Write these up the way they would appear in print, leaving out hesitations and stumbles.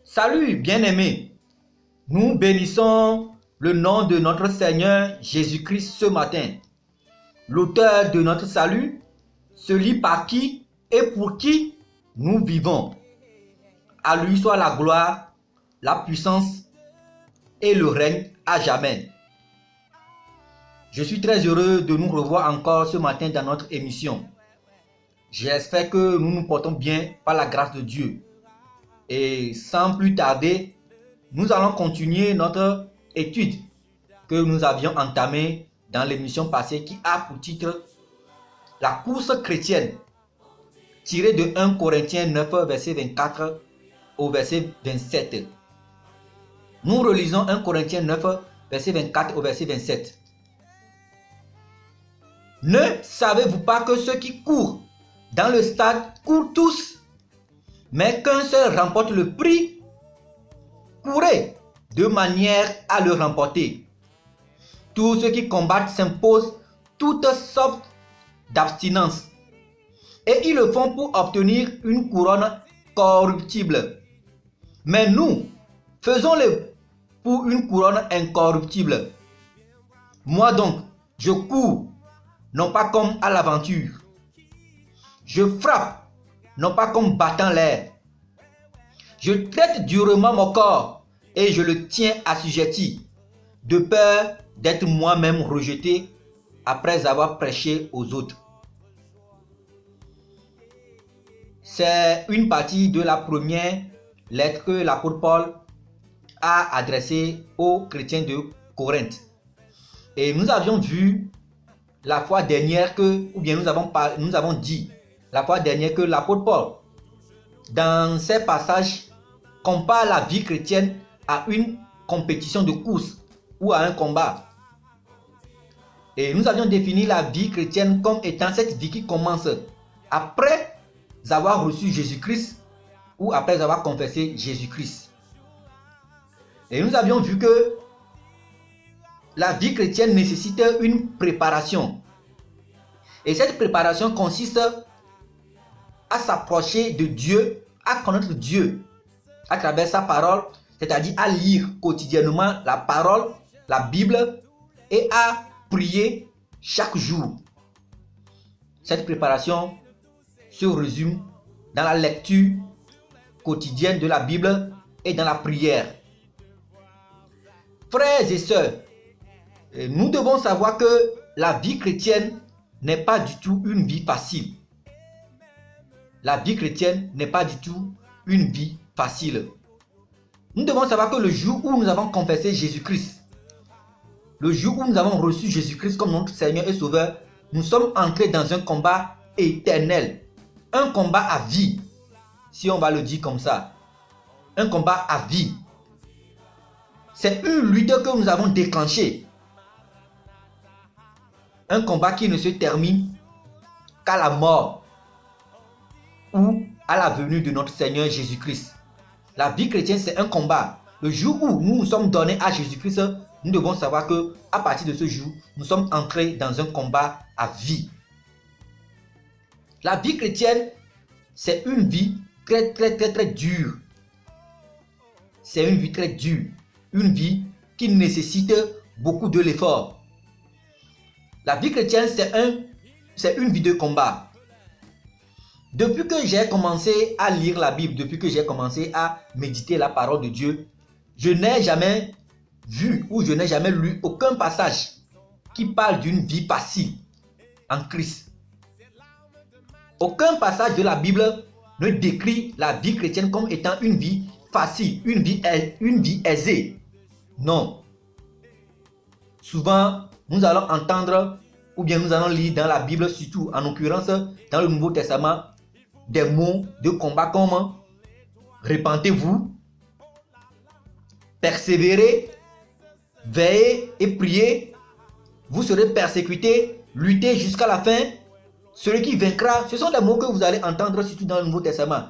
Salut, bien-aimés. Nous bénissons le nom de notre Seigneur Jésus-Christ ce matin, l'auteur de notre salut, celui par qui et pour qui nous vivons. À lui soit la gloire, la puissance et le règne à jamais. Je suis très heureux de nous revoir encore ce matin dans notre émission. J'espère que nous nous portons bien par la grâce de Dieu. Et sans plus tarder, nous allons continuer notre étude que nous avions entamée dans l'émission passée qui a pour titre La course chrétienne, tirée de 1 Corinthiens 9, verset 24 au verset 27. Nous relisons 1 Corinthiens 9, verset 24 au verset 27. Ne savez-vous pas que ceux qui courent dans le stade courent tous, mais qu'un seul remporte le prix? Courez de manière à le remporter. Tous ceux qui combattent s'imposent toutes sortes d'abstinence, et ils le font pour obtenir une couronne corruptible. Mais nous, faisons-le pour une couronne incorruptible. Moi donc, je cours, non pas comme à l'aventure. Je frappe, non pas comme battant l'air. Je traite durement mon corps et je le tiens assujetti, de peur d'être moi-même rejeté après avoir prêché aux autres. C'est une partie de la première lettre que l'apôtre Paul a adressée aux chrétiens de Corinthe. Et nous avions vu la fois dernière que, ou bien nous avons dit la fois dernière que l'apôtre Paul, dans ces passages, compare la vie chrétienne à une compétition de course ou à un combat. Et nous avions défini la vie chrétienne comme étant cette vie qui commence après avoir reçu Jésus-Christ ou après avoir confessé Jésus-Christ. Et nous avions vu que la vie chrétienne nécessite une préparation. Et cette préparation consiste à s'approcher de Dieu, à connaître Dieu à travers sa parole, c'est-à-dire à lire quotidiennement la parole, la Bible, et à prier chaque jour. Cette préparation se résume dans la lecture quotidienne de la Bible et dans la prière. Frères et sœurs, nous devons savoir que la vie chrétienne n'est pas du tout une vie facile. La vie chrétienne n'est pas du tout une vie facile. Nous devons savoir que le jour où nous avons confessé Jésus-Christ, le jour où nous avons reçu Jésus-Christ comme notre Seigneur et Sauveur, nous sommes entrés dans un combat éternel, un combat à vie, si on va le dire comme ça, un combat à vie. C'est une lutte que nous avons déclenchée, un combat qui ne se termine qu'à la mort ou à la venue de notre Seigneur Jésus-Christ. La vie chrétienne, c'est un combat. Le jour où nous nous sommes donnés à Jésus-Christ, nous devons savoir que à partir de ce jour, nous sommes entrés dans un combat à vie. La vie chrétienne, c'est une vie très dure. C'est une vie très dure. Une vie qui nécessite beaucoup de l'effort. La vie chrétienne, c'est une vie de combat. Depuis que j'ai commencé à lire la Bible, depuis que j'ai commencé à méditer la parole de Dieu, je n'ai jamais vu ou je n'ai jamais lu aucun passage qui parle d'une vie facile en Christ. Aucun passage de la Bible ne décrit la vie chrétienne comme étant une vie facile, une vie aisée. Non. Souvent, nous allons entendre ou bien nous allons lire dans la Bible, surtout en l'occurrence dans le Nouveau Testament, des mots de combat comme repentez-vous, persévérez, veillez et priez, vous serez persécutés, luttez jusqu'à la fin, celui qui vaincra. Ce sont des mots que vous allez entendre surtout dans le Nouveau Testament,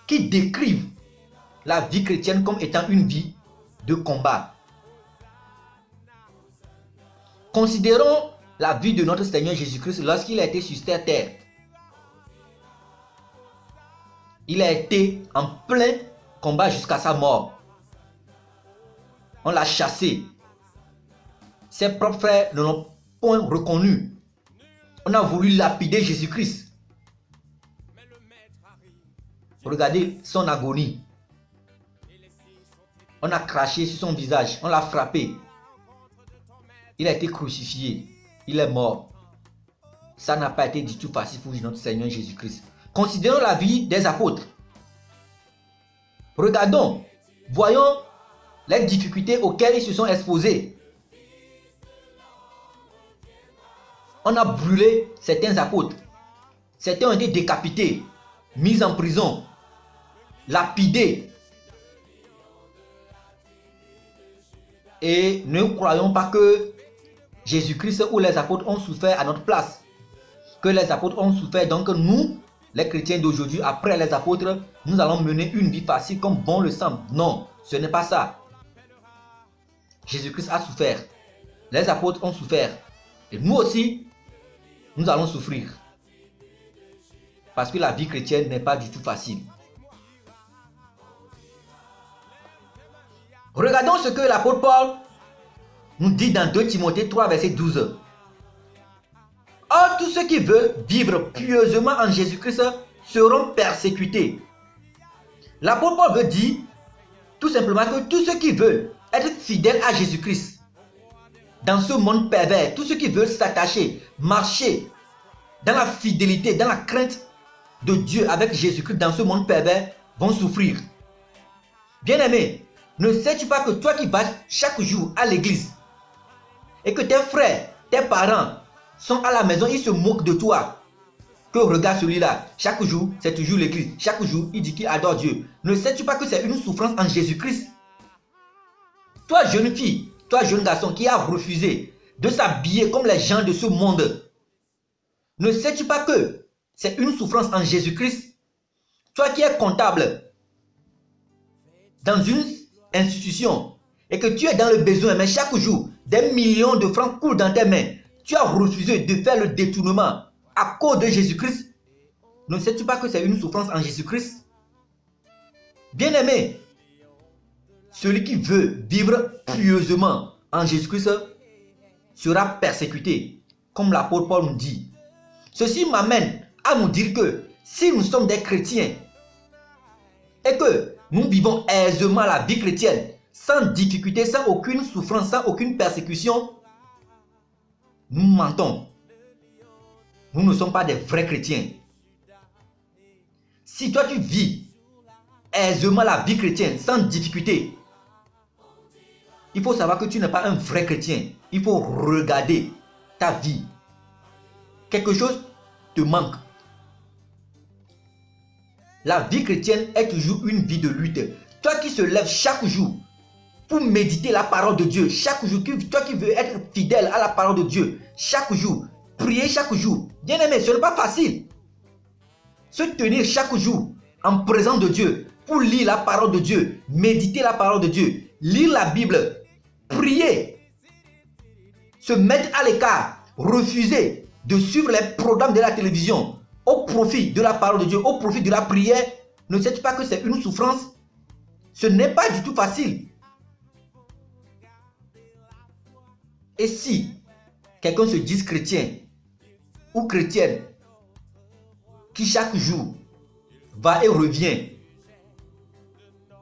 qui décrivent la vie chrétienne comme étant une vie de combat. Considérons la vie de notre Seigneur Jésus-Christ lorsqu'il a été sur cette terre. Il a été en plein combat jusqu'à sa mort. On l'a chassé. Ses propres frères ne l'ont point reconnu. On a voulu lapider Jésus-Christ. Regardez son agonie. On a craché sur son visage. On l'a frappé. Il a été crucifié. Il est mort. Ça n'a pas été du tout facile pour notre Seigneur Jésus-Christ. Considérons la vie des apôtres. Regardons. Voyons les difficultés auxquelles ils se sont exposés. On a brûlé certains apôtres. Certains ont été décapités, mis en prison, lapidés. Et ne croyons pas que Jésus-Christ ou les apôtres ont souffert à notre place. Que les apôtres ont souffert, donc nous, les chrétiens d'aujourd'hui, après les apôtres, nous allons mener une vie facile comme bon le semble. Non, ce n'est pas ça. Jésus-Christ a souffert. Les apôtres ont souffert. Et nous aussi, nous allons souffrir. Parce que la vie chrétienne n'est pas du tout facile. Regardons ce que l'apôtre Paul nous dit dans 2 Timothée 3, verset 12. Or, tous ceux qui veulent vivre pieusement en Jésus-Christ seront persécutés. L'apôtre Paul veut dire tout simplement que tous ceux qui veulent être fidèles à Jésus-Christ dans ce monde pervers, tous ceux qui veulent s'attacher, marcher dans la fidélité, dans la crainte de Dieu avec Jésus-Christ dans ce monde pervers vont souffrir. Bien-aimé, ne sais-tu pas que toi qui vas chaque jour à l'église et que tes frères, tes parents sont à la maison, ils se moquent de toi. Que regarde celui-là, chaque jour, c'est toujours l'église. Chaque jour, il dit qu'il adore Dieu. Ne sais-tu pas que c'est une souffrance en Jésus-Christ? Toi, jeune fille, toi, jeune garçon qui a refusé de s'habiller comme les gens de ce monde, ne sais-tu pas que c'est une souffrance en Jésus-Christ? Toi qui es comptable dans une institution et que tu es dans le besoin, mais chaque jour, des millions de francs coulent dans tes mains. Tu as refusé de faire le détournement à cause de Jésus-Christ. Ne sais-tu pas que c'est une souffrance en Jésus-Christ? Bien-aimé, celui qui veut vivre pieusement en Jésus-Christ sera persécuté, comme l'apôtre Paul nous dit. Ceci m'amène à nous dire que si nous sommes des chrétiens et que nous vivons aisément la vie chrétienne, sans difficulté, sans aucune souffrance, sans aucune persécution, nous mentons. Nous ne sommes pas des vrais chrétiens. Si toi tu vis aisément la vie chrétienne sans difficulté, il faut savoir que tu n'es pas un vrai chrétien. Il faut regarder ta vie. Quelque chose te manque. La vie chrétienne est toujours une vie de lutte. Toi qui se lèves chaque jour pour méditer la parole de Dieu, chaque jour, toi qui veux être fidèle à la parole de Dieu, chaque jour, prier chaque jour. Bien aimé, ce n'est pas facile. Se tenir chaque jour en présence de Dieu pour lire la parole de Dieu, méditer la parole de Dieu, lire la Bible, prier, se mettre à l'écart, refuser de suivre les programmes de la télévision au profit de la parole de Dieu, au profit de la prière. Ne sais-tu pas que c'est une souffrance? Ce n'est pas du tout facile. Et si quelqu'un se dit chrétien ou chrétienne qui chaque jour va et revient,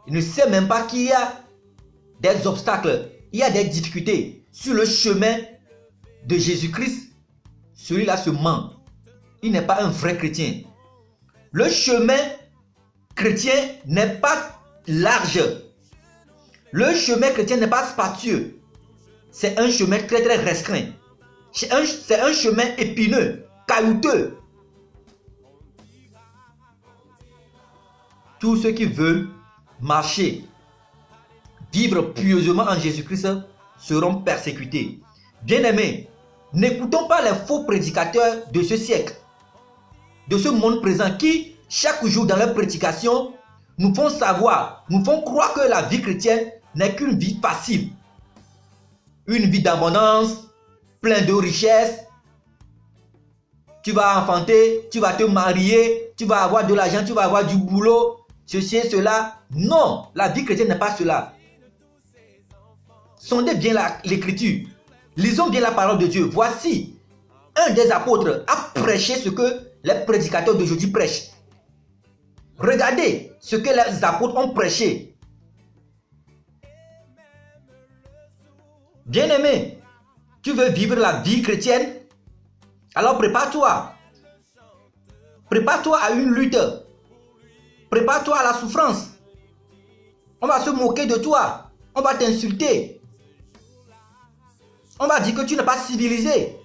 il ne sait même pas qu'il y a des obstacles, il y a des difficultés sur le chemin de Jésus-Christ, celui-là se ment. Il n'est pas un vrai chrétien. Le chemin chrétien n'est pas large. Le chemin chrétien n'est pas spacieux. C'est un chemin très très restreint. C'est un chemin épineux, caillouteux. Tous ceux qui veulent marcher, vivre pieusement en Jésus-Christ seront persécutés. Bien-aimés, n'écoutons pas les faux prédicateurs de ce siècle, de ce monde présent qui, chaque jour dans leur prédication, nous font savoir, nous font croire que la vie chrétienne n'est qu'une vie facile. Une vie d'abondance, pleine de richesses. tu vas enfanter, tu vas te marier, tu vas avoir de l'argent, tu vas avoir du boulot, ceci et cela. Non, la vie chrétienne n'est pas cela. Sondez bien l'écriture. Lisons bien la parole de Dieu. Voici, un des apôtres a prêché ce que les prédicateurs d'aujourd'hui prêchent. Regardez ce que les apôtres ont prêché. Bien-aimé, tu veux vivre la vie chrétienne? Alors prépare-toi. Prépare-toi à une lutte. Prépare-toi à la souffrance. On va se moquer de toi. On va t'insulter. On va dire que tu n'es pas civilisé.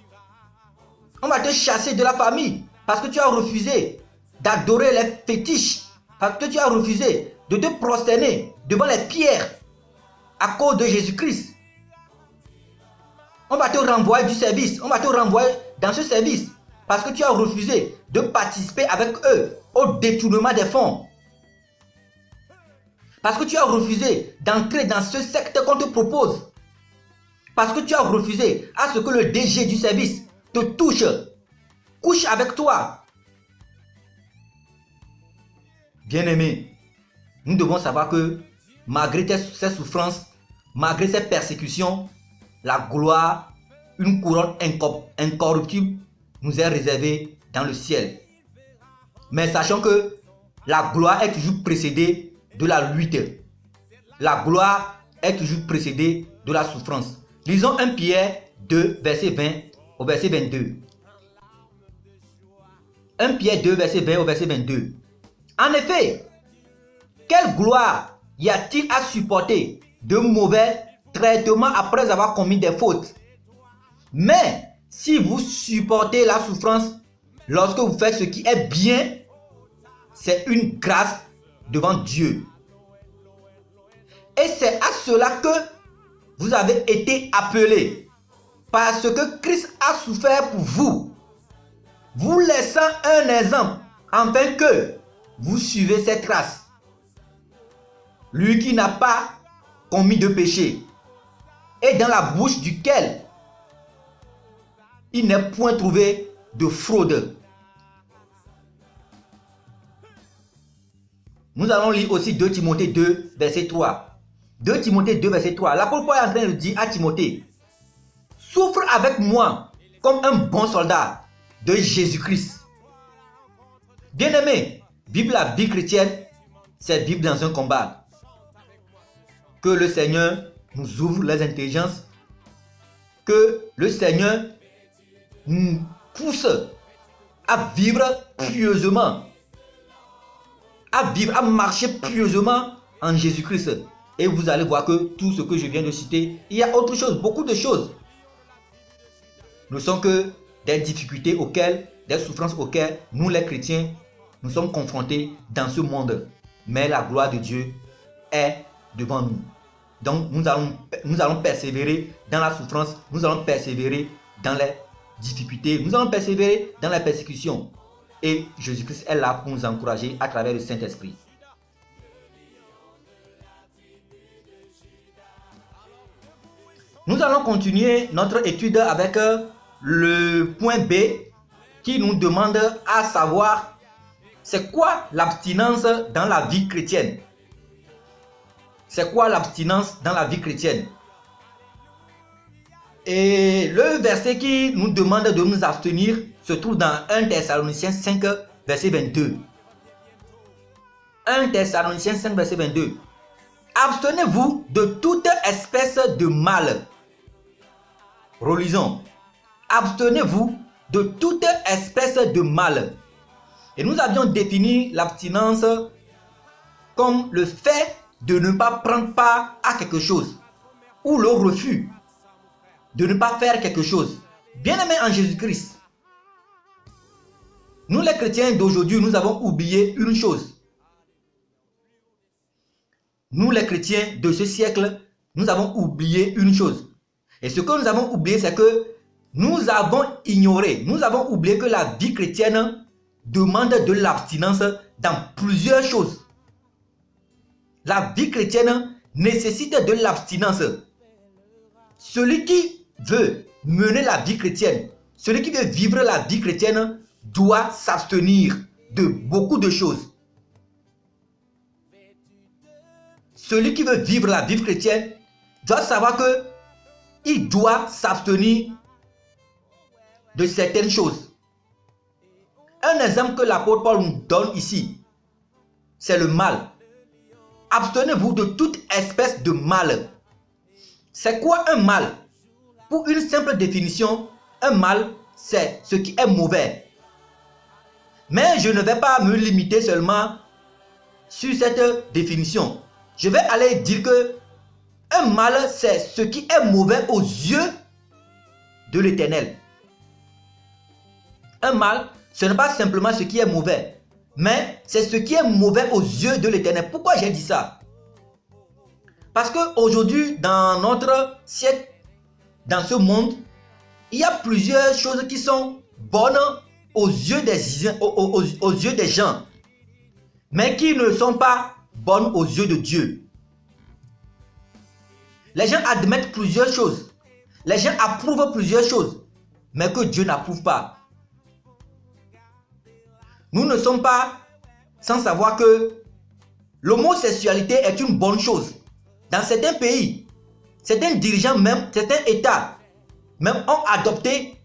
On va te chasser de la famille parce que tu as refusé d'adorer les fétiches. Parce que tu as refusé de te prosterner devant les pierres à cause de Jésus-Christ. On va te renvoyer du service. On va te renvoyer dans ce service parce que tu as refusé de participer avec eux au détournement des fonds. Parce que tu as refusé d'entrer dans ce secteur qu'on te propose. Parce que tu as refusé à ce que le DG du service te touche, couche avec toi. Bien-aimé, nous devons savoir que malgré ces souffrances, malgré ces persécutions, la gloire, une couronne incorruptible nous est réservée dans le ciel. Mais sachons que la gloire est toujours précédée de la lutte. La gloire est toujours précédée de la souffrance. Lisons 1 Pierre 2, verset 20 au verset 22. 1 Pierre 2, verset 20 au verset 22. En effet, quelle gloire y a-t-il à supporter de mauvais traitements après avoir commis des fautes? Mais si vous supportez la souffrance lorsque vous faites ce qui est bien, c'est une grâce devant Dieu. Et c'est à cela que vous avez été appelés, parce que Christ a souffert pour vous, vous laissant un exemple, afin que vous suivez cette trace. Lui qui n'a pas commis de péché, et dans la bouche duquel il n'est point trouvé de fraude. Nous allons lire aussi 2 Timothée 2, verset 3. 2 Timothée 2, verset 3. L'apôtre Paul est en train de dire à Timothée, souffre avec moi comme un bon soldat de Jésus-Christ. Bien-aimé, vivre la vie chrétienne, c'est vivre dans un combat. Que le Seigneur nous ouvre les intelligences, que le Seigneur nous pousse à vivre pieusement, à marcher pieusement en Jésus-Christ. Et vous allez voir que tout ce que je viens de citer, il y a autre chose, beaucoup de choses. Ne sont que des difficultés auxquelles, des souffrances auxquelles nous les chrétiens, nous sommes confrontés dans ce monde. Mais la gloire de Dieu est devant nous. Donc nous allons persévérer dans la souffrance, nous allons persévérer dans les difficultés, nous allons persévérer dans la persécution. Et Jésus-Christ est là pour nous encourager à travers le Saint-Esprit. Nous allons continuer notre étude avec le point B qui nous demande à savoir c'est quoi l'abstinence dans la vie chrétienne. C'est quoi l'abstinence dans la vie chrétienne? Et le verset qui nous demande de nous abstenir se trouve dans 1 Thessaloniciens 5, verset 22. 1 Thessaloniciens 5, verset 22. Abstenez-vous de toute espèce de mal. Relisons. Abstenez-vous de toute espèce de mal. Et nous avions défini l'abstinence comme le fait de ne pas prendre part à quelque chose ou le refus de ne pas faire quelque chose. Bien-aimés en Jésus-Christ, nous les chrétiens d'aujourd'hui, nous avons oublié une chose. Nous les chrétiens de ce siècle, nous avons oublié une chose. Et ce que nous avons oublié, c'est que nous avons ignoré, nous avons oublié que la vie chrétienne demande de l'abstinence dans plusieurs choses. La vie chrétienne nécessite de l'abstinence. Celui qui veut mener la vie chrétienne, celui qui veut vivre la vie chrétienne doit s'abstenir de beaucoup de choses. Celui qui veut vivre la vie chrétienne doit savoir que il doit s'abstenir de certaines choses. Un exemple que l'apôtre Paul nous donne ici, c'est le mal. Abstenez-vous de toute espèce de mal. C'est quoi un mal? Pour une simple définition, un mal, c'est ce qui est mauvais. Mais je ne vais pas me limiter seulement sur cette définition. Je vais aller dire que un mal, c'est ce qui est mauvais aux yeux de l'Éternel. Un mal, ce n'est pas simplement ce qui est mauvais, mais c'est ce qui est mauvais aux yeux de l'Éternel. Pourquoi j'ai dit ça? Parce qu'aujourd'hui, dans notre siècle, dans ce monde, il y a plusieurs choses qui sont bonnes aux yeux des gens, mais qui ne sont pas bonnes aux yeux de Dieu. Les gens admettent plusieurs choses. Les gens approuvent plusieurs choses, mais que Dieu n'approuve pas. Nous ne sommes pas sans savoir que l'homosexualité est une bonne chose. Dans certains pays, certains dirigeants même, certains États même ont adopté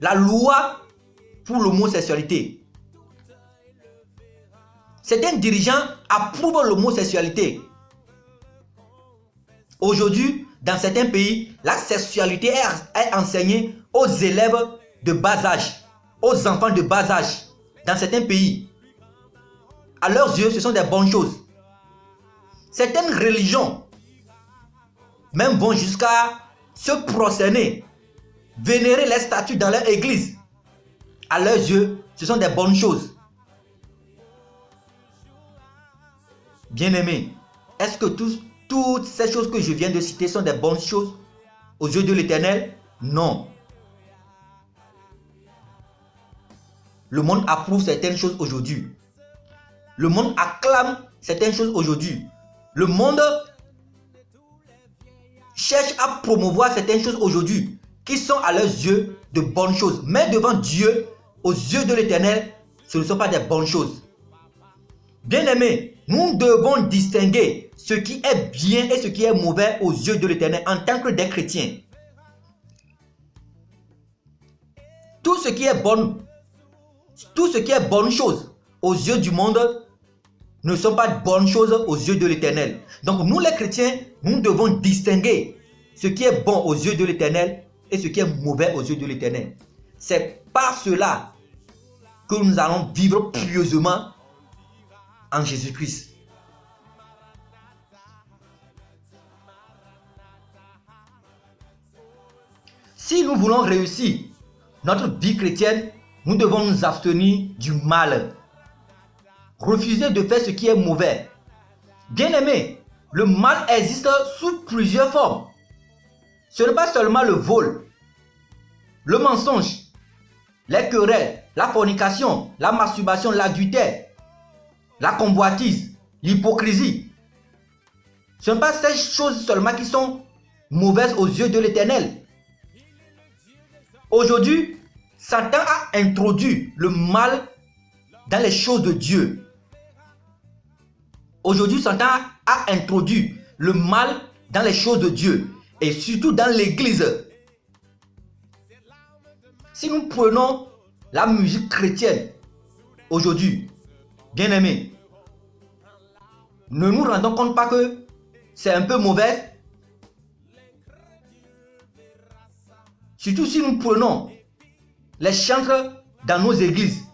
la loi pour l'homosexualité. Certains dirigeants approuvent l'homosexualité. Aujourd'hui, dans certains pays, la sexualité est enseignée aux élèves de bas âge, aux enfants de bas âge. Dans certains pays, à leurs yeux, ce sont des bonnes choses. Certaines religions même vont jusqu'à se prosterner, vénérer les statues dans leur église. À leurs yeux, ce sont des bonnes choses. Bien-aimés, est-ce que toutes ces choses que je viens de citer sont des bonnes choses aux yeux de l'Éternel? Non. Le monde approuve certaines choses aujourd'hui. Le monde acclame certaines choses aujourd'hui. Le monde cherche à promouvoir certaines choses aujourd'hui qui sont à leurs yeux de bonnes choses. Mais devant Dieu, aux yeux de l'Éternel, ce ne sont pas des bonnes choses. Bien-aimés, nous devons distinguer ce qui est bien et ce qui est mauvais aux yeux de l'Éternel en tant que des chrétiens. Tout ce qui est bonne chose aux yeux du monde ne sont pas de bonnes choses aux yeux de l'Éternel. Donc nous les chrétiens, nous devons distinguer ce qui est bon aux yeux de l'Éternel et ce qui est mauvais aux yeux de l'Éternel. C'est par cela que nous allons vivre pieusement en Jésus-Christ. Si nous voulons réussir notre vie chrétienne, nous devons nous abstenir du mal. Refuser de faire ce qui est mauvais. Bien-aimés, le mal existe sous plusieurs formes. Ce n'est pas seulement le vol, le mensonge, les querelles, la fornication, la masturbation, l'adultère, la convoitise, l'hypocrisie. Ce ne sont pas ces choses seulement qui sont mauvaises aux yeux de l'Éternel. Aujourd'hui, Satan a introduit le mal dans les choses de Dieu. Aujourd'hui, Satan a introduit le mal dans les choses de Dieu et surtout dans l'église. Si nous prenons la musique chrétienne aujourd'hui, bien-aimés, ne nous rendons compte pas que c'est un peu mauvais. Surtout si nous prenons les chantres dans nos églises.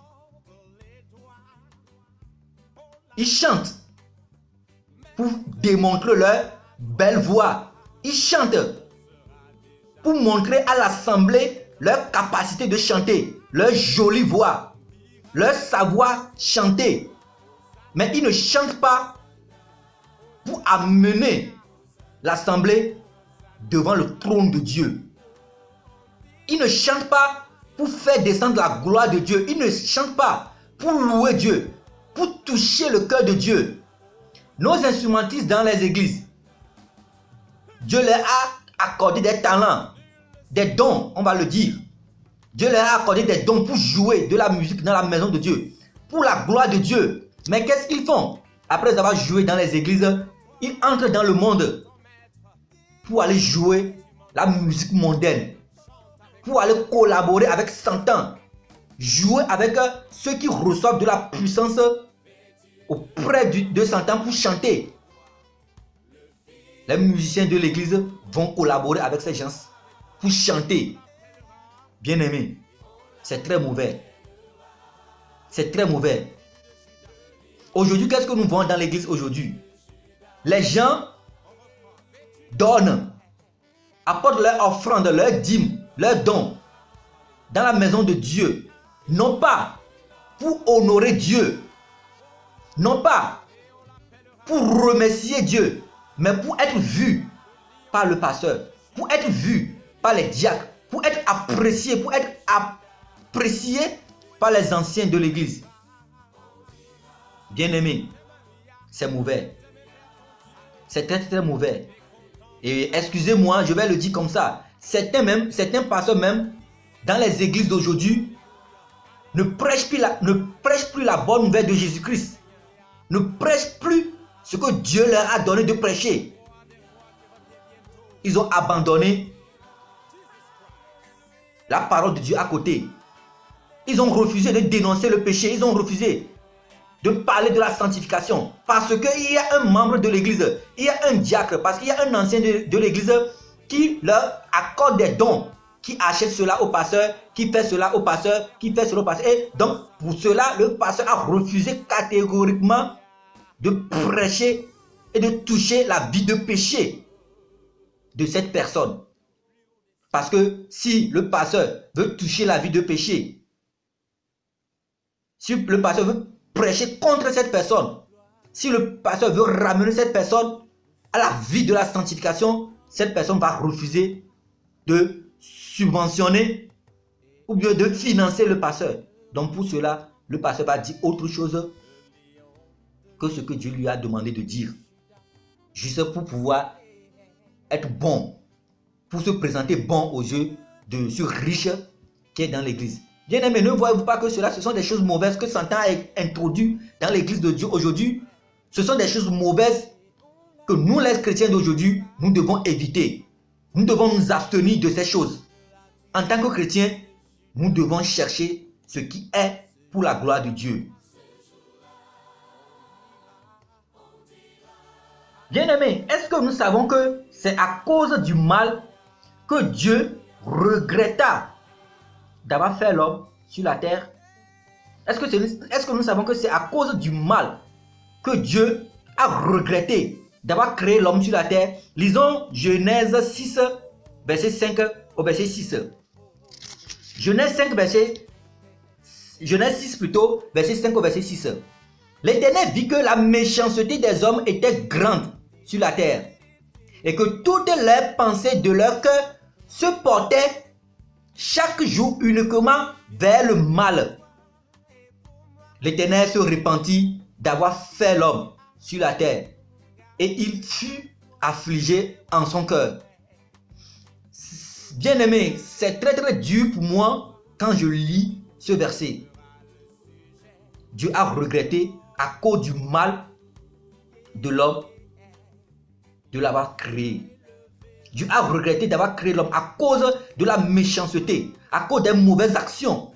Ils chantent pour démontrer leur belle voix. Ils chantent pour montrer à l'assemblée leur capacité de chanter, leur jolie voix, leur savoir chanter. Mais ils ne chantent pas pour amener l'assemblée devant le trône de Dieu. Ils ne chantent pas pour faire descendre la gloire de Dieu. Ils ne chantent pas pour louer Dieu, pour toucher le cœur de Dieu. Nos instrumentistes dans les églises, Dieu leur a accordé des talents, des dons, on va le dire. Dieu leur a accordé des dons pour jouer de la musique dans la maison de Dieu, pour la gloire de Dieu. Mais qu'est-ce qu'ils font? Après avoir joué dans les églises, ils entrent dans le monde pour aller jouer la musique mondaine, pour aller collaborer avec Satan, jouer avec ceux qui reçoivent de la puissance auprès de Satan pour chanter. Les musiciens de l'église vont collaborer avec ces gens pour chanter. Bien-aimés, c'est très mauvais. C'est très mauvais. Aujourd'hui, qu'est-ce que nous voyons dans l'église aujourd'hui? Les gens donnent, apportent leur offrande, leur dîme, leurs dons dans la maison de Dieu. Non pas pour honorer Dieu, non pas pour remercier Dieu, mais pour être vu par le pasteur, pour être vu par les diacres, pour être apprécié par les anciens de l'église. Bien-aimé, c'est mauvais. C'est très très mauvais. Et excusez-moi, je vais le dire comme ça. Certains pasteurs même, dans les églises d'aujourd'hui, ne prêchent plus la bonne nouvelle de Jésus-Christ. Ne prêchent plus ce que Dieu leur a donné de prêcher. Ils ont abandonné la parole de Dieu à côté. Ils ont refusé de dénoncer le péché. Ils ont refusé de parler de la sanctification. Parce qu'il y a un membre de l'église, il y a un diacre, parce qu'il y a un ancien de l'église qui leur accorde des dons, qui achète cela au pasteur, qui fait cela au pasteur, qui fait cela au pasteur. Et donc, pour cela, le pasteur a refusé catégoriquement de prêcher et de toucher la vie de péché de cette personne. Parce que si le pasteur veut toucher la vie de péché, si le pasteur veut prêcher contre cette personne, si le pasteur veut ramener cette personne à la vie de la sanctification, cette personne va refuser de subventionner ou bien de financer le pasteur. Donc pour cela, le pasteur va dire autre chose que ce que Dieu lui a demandé de dire. Juste pour pouvoir être bon, pour se présenter bon aux yeux de ce riche qui est dans l'église. Bien-aimés, ne voyez-vous pas que cela, ce sont des choses mauvaises que Satan a introduites dans l'église de Dieu aujourd'hui? Ce sont des choses mauvaises que nous, les chrétiens d'aujourd'hui, nous devons éviter. Nous devons nous abstenir de ces choses. En tant que chrétiens, nous devons chercher ce qui est pour la gloire de Dieu. Bien-aimés, est-ce que nous savons que c'est à cause du mal que Dieu regretta d'avoir fait l'homme sur la terre? Est-ce que nous savons que c'est à cause du mal que Dieu a regretté d'avoir créé l'homme sur la terre? Lisons Genèse 6, verset 5 au verset 6. Genèse 6 plutôt, verset 5 au verset 6. L'Éternel vit que la méchanceté des hommes était grande sur la terre, et que toutes les pensées de leur cœur se portaient chaque jour uniquement vers le mal. L'Éternel se repentit d'avoir fait l'homme sur la terre, et il fut affligé en son cœur. Bien-aimé, c'est très très dur pour moi quand je lis ce verset. Dieu a regretté à cause du mal de l'homme de l'avoir créé. Dieu a regretté d'avoir créé l'homme à cause de la méchanceté, à cause des mauvaises actions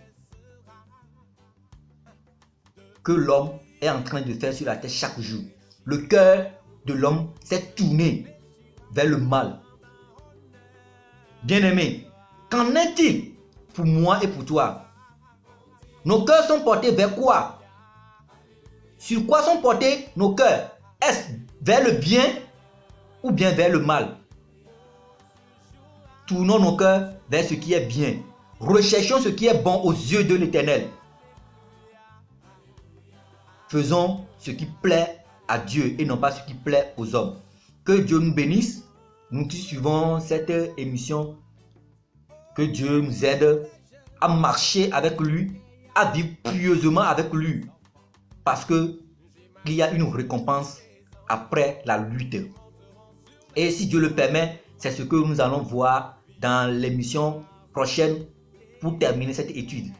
que l'homme est en train de faire sur la terre chaque jour. Le cœur de l'homme s'est tourné vers le mal. Bien-aimé, qu'en est-il pour moi et pour toi? Nos cœurs sont portés vers quoi? Sur quoi sont portés nos cœurs? Est-ce vers le bien ou bien vers le mal? Tournons nos cœurs vers ce qui est bien. Recherchons ce qui est bon aux yeux de l'Éternel. Faisons ce qui plaît à Dieu et non pas ce qui plaît aux hommes. Que Dieu nous bénisse. Nous qui suivons cette émission, que Dieu nous aide à marcher avec lui, à vivre pieusement avec lui. Parce qu'il y a une récompense après la lutte. Et si Dieu le permet, c'est ce que nous allons voir dans l'émission prochaine pour terminer cette étude.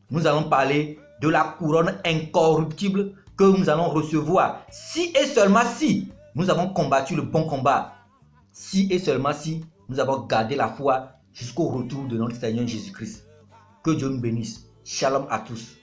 Nous allons parler de la couronne incorruptible que nous allons recevoir si et seulement si nous avons combattu le bon combat. Si et seulement si nous avons gardé la foi jusqu'au retour de notre Seigneur Jésus-Christ. Que Dieu nous bénisse. Shalom à tous.